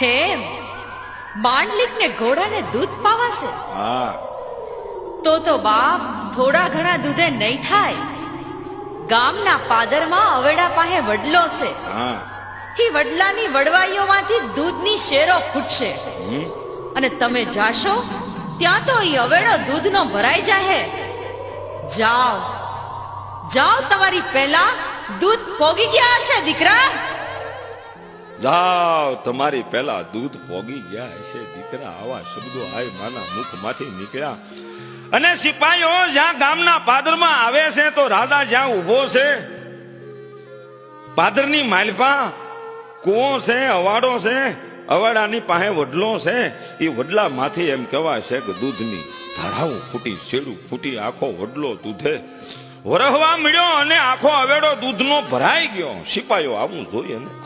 હેમ માંડલિક ને ઘોડાને દૂધ પાવાશે. હા તો બાપ થોડા ઘણા દૂધે નહીં થાય. ગામના પાદરમાં અવેડા પાસે વડલો છે. હા એ વડલાની વડવાઈઓમાંથી દૂધની શેરો ફૂટશે. અને તમે જાશો ત્યાં તો એ અવેડો દૂધનો ભરાઈ જાહે. જાઓ જાઓ, તમારી પહેલા દૂધ પોગી ગયા હશે દીકરા. જાઓ, તમારી પહેલા દૂધ પોગી ગયા હશે દીકરા. આવા શબ્દો આય માના મુખમાંથી નીકળ્યા. અને સિપાહીઓ જ્યાં ગામના પાદરમાં આવે છે તો રાજા જ્યાં ઉભો છે, પાદરની માલપા કુવો છે, અવાડો છે, અવાડાની પાસે વડલો છે. એ વડલા માંથી એમ કહેવાય છે કે દૂધની ધારાઓ ફૂટી, શેડું ફૂટી, આખો વડલો દૂધે વરહવા મળ્યો અને આખો અવેડો દૂધનો ભરાઈ ગયો. સિપાહીઓ આવું જોઈએ ને